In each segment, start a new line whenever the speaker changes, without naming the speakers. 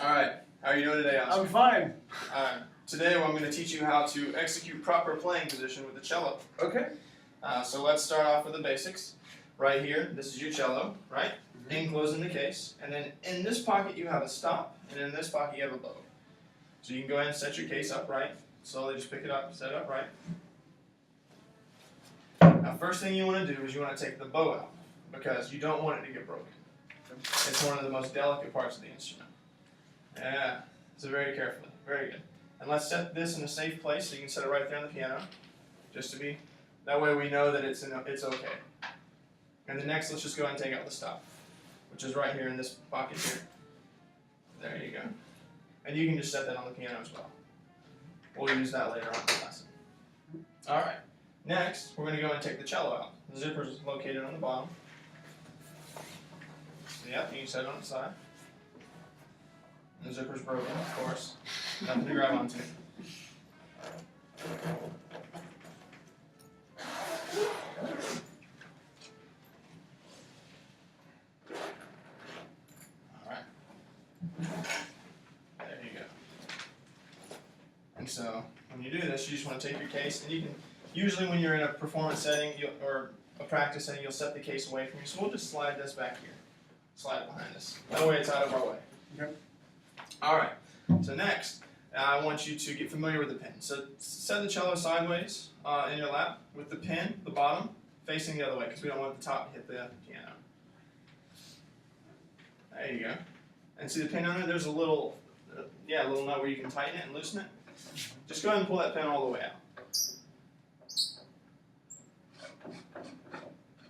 Alright, how are you doing today, Oscar?
I'm fine.
Alright, today I'm going to teach you how to execute proper playing position with the cello.
Okay.
So let's start off with the basics. Right here, this is your cello, right? Enclosed in the case. And then in this pocket you have a stop, and in this pocket you have a bow. So you can go ahead and set your case upright. Slowly just pick it up, set it upright. Now first thing you want to do is you want to take the bow out, because you don't want it to get broken. It's one of the most delicate parts of the instrument. Yeah, so very carefully, very good. And let's set this in a safe place so you can set it right there on the piano, just to be, that way we know that it's okay. And then next let's just go ahead and take out the stop, which is right here in this pocket here. There you go. And you can just set that on the piano as well. We'll use that later on in the lesson. Alright, next we're going to go and take the cello out. The zipper is located on the bottom. So yeah, you can set it on its side. The zipper's broken, of course. Nothing to grab onto. Alright. There you go. And so, when you do this, you just want to take your case, and you can, usually when you're in a performance setting, or a practice setting, you'll set the case away from you. So we'll just slide this back here. Slide it behind us. That way it's out of our way.
Okay.
Alright, so next, I want you to get familiar with the pin. So set the cello sideways in your lap with the pin, the bottom, facing the other way, because we don't want the top to hit the piano. There you go. And see the pin on it? There's a little, a little nut where you can tighten it and loosen it. Just go ahead and pull that pin all the way out.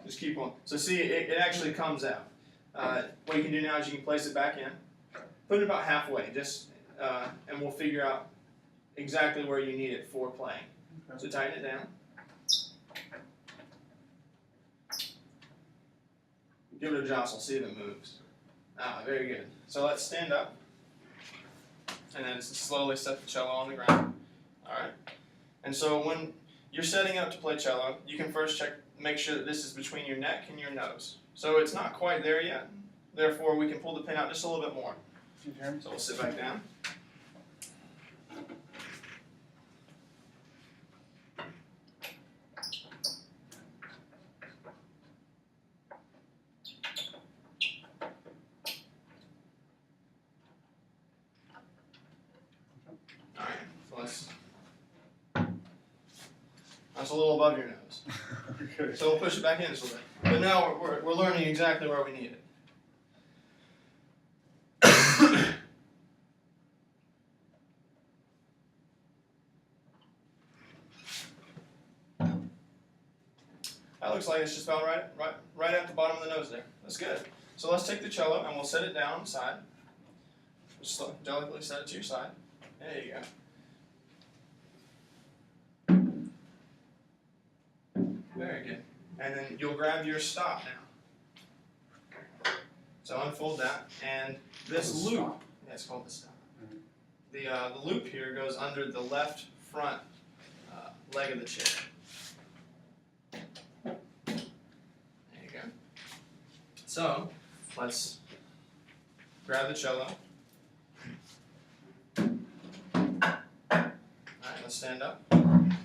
Just keep on. So see, it actually comes out. What you can do now is you can place it back in. Put it about halfway, and we'll figure out exactly where you need it for playing. Okay. So tighten it down. Give it a jostle, see if it moves. Ah, very good. So let's stand up, and then slowly set the cello on the ground. Alright? And so when you're setting up to play cello, you can first make sure that this is between your neck and your nose. So it's not quite there yet. Therefore, we can pull the pin out just a little bit more. So we'll sit back down. Alright, so that's a little above your nose.
Okay.
So we'll push it back in just a little bit. But now we're learning exactly where we need it. That looks like it's just about right at the bottom of the nose there. That's good. So let's take the cello and we'll set it down on the side. Just delicately set it to your side. There you go. Very good. And then you'll grab your stop now. So unfold that, and this loop, yeah, it's called the stop. The loop here goes under the left front leg of the chair. So, let's grab the cello. Alright, let's stand up. And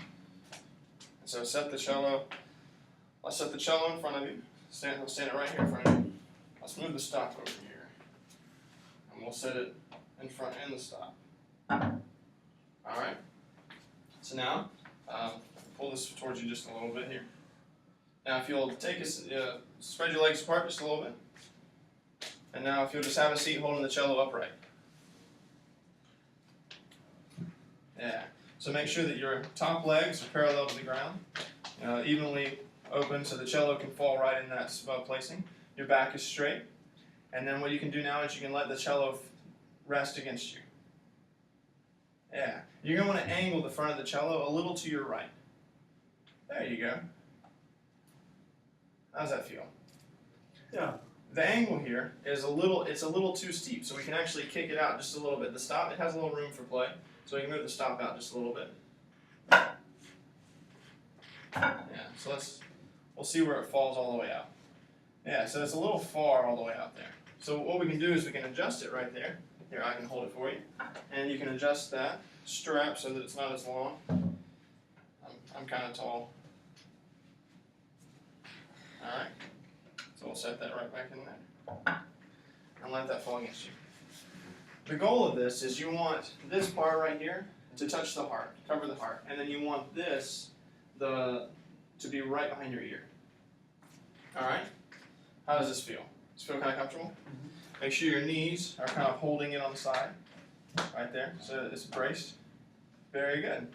so let's set the cello in front of you. Stand it right here in front of you. Let's move the stop over here. And we'll set it in front and the stop. Alright. So now, pull this towards you just a little bit here. Now if you'll spread your legs apart just a little bit. And now if you'll just have a seat holding the cello upright. Yeah. So make sure that your top legs are parallel to the ground, evenly open so the cello can fall right in that placing. Your back is straight. And then what you can do now is you can let the cello rest against you. Yeah. You're going to want to angle the front of the cello a little to your right. There you go. How does that feel?
Yeah.
The angle here is it's a little too steep, so we can actually kick it out just a little bit. The stop, it has a little room for play, so we can move the stop out just a little bit. Yeah, so we'll see where it falls all the way out. Yeah, so it's a little far all the way out there. So what we can do is we can adjust it right there, Here, I can hold it for you. And you can adjust that strap so that it's not as long. I'm kind of tall. Alright, so we'll set that right back in there. And let that fall against you. The goal of this is you want this part right here to touch the heart, cover the heart. And then you want this to be right behind your ear. Alright? How does this feel? Does it feel kind of comfortable?
Mm-hmm.
Make sure your knees are kind of holding it on the side. Right there. So it's braced. Very good.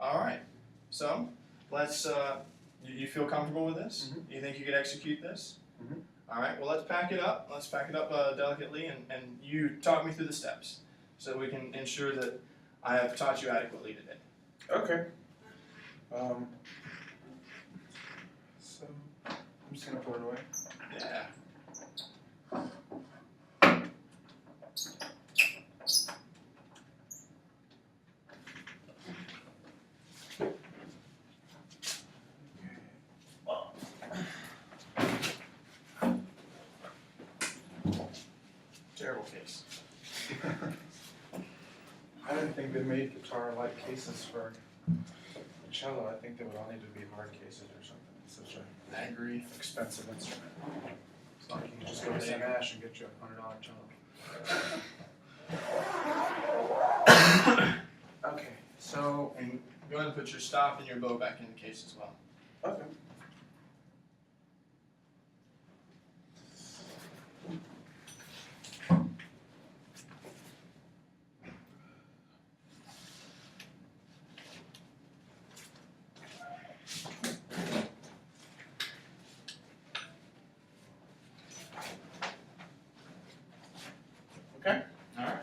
Alright. So, let's, you feel comfortable with this?
Mm-hmm.
You think you could execute this?
Mm-hmm.
Alright, well let's pack it up. Let's pack it up delicately and you talk me through the steps so we can ensure that I have taught you adequately today.
Okay. So I'm just gonna put it away.
Yeah. Terrible case.
I didn't think they made guitar-like cases for the cello. I think they would all need to be hard cases or something. It's such an
I agree.
expensive instrument. It's not like you can just go to Sam Ash and get you a $100 cello. Okay, so
And go ahead and put your stop and your bow back in the case as well.
okay. Okay.
Alright.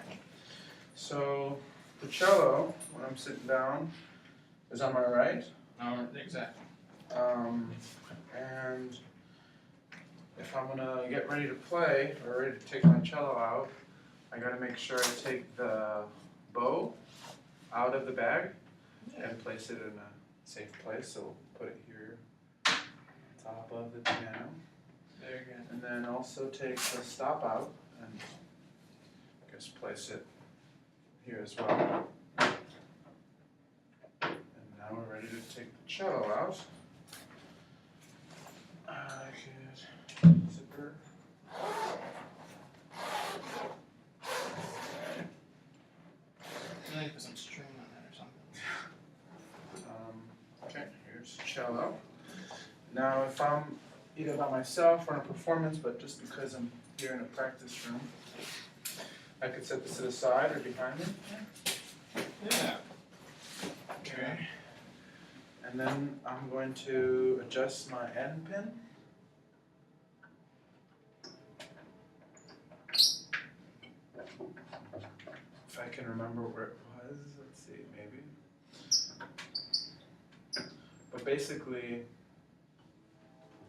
So the cello, when I'm sitting down, is on my right.
Exactly.
And if I'm gonna get ready to play or ready to take my cello out, I gotta make sure I take the bow out of the bag and place it in a safe place. So we'll put it here, top of the piano.
Very good.
And then also take the stop out and just place it here as well. And now we're ready to take the cello out. I could zipper.
Maybe put some string on that or something.
Okay, here's the cello. Now if I'm either by myself or in a performance, but just because I'm here in a practice room, I could set this to the side or behind me.
Yeah. Okay.
And then I'm going to adjust my end pin. If I can remember where it was, let's see, maybe. But basically,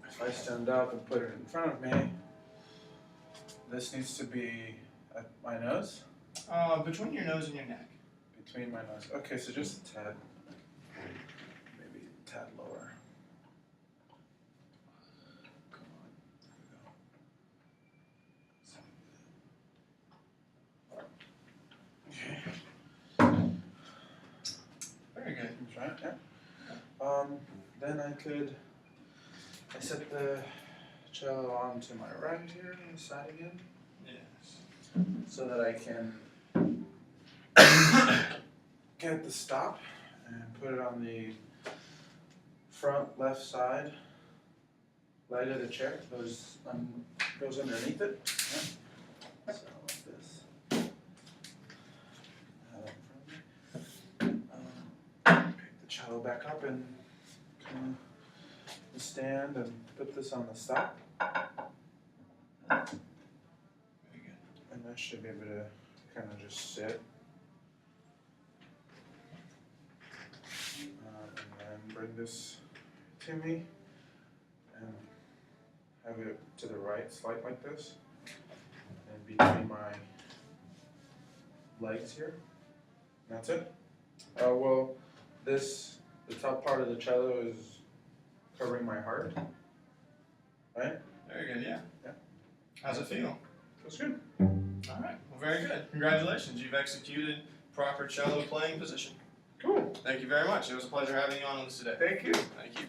if I stand up and put it in front of me, this needs to be at my nose.
Between your nose and your neck.
Between my nose. Okay, so just a tad. Maybe a tad lower. Come on. Okay.
Very good.
That's right, yeah. Then I set the cello onto my right here on the side again,
Yes.
so that I can get the stop and put it on the front left side leg of the chair. Goes underneath it. Yeah. So like this. Pick the cello back up and come to stand and put this on the stop.
Very good.
And I should be able to kind of just sit. And then bring this to me and have it to the right, slide like this. And between my legs here. And that's it. Well, the top part of the cello is covering my heart. Right?
Very good, yeah.
Yeah.
How's it feel?
That's good.
Alright. Well, Well, very good. Congratulations. You've executed proper cello playing position.
Cool.
Thank you very much. It was a pleasure having you on this today.
Thank you.
Thank you.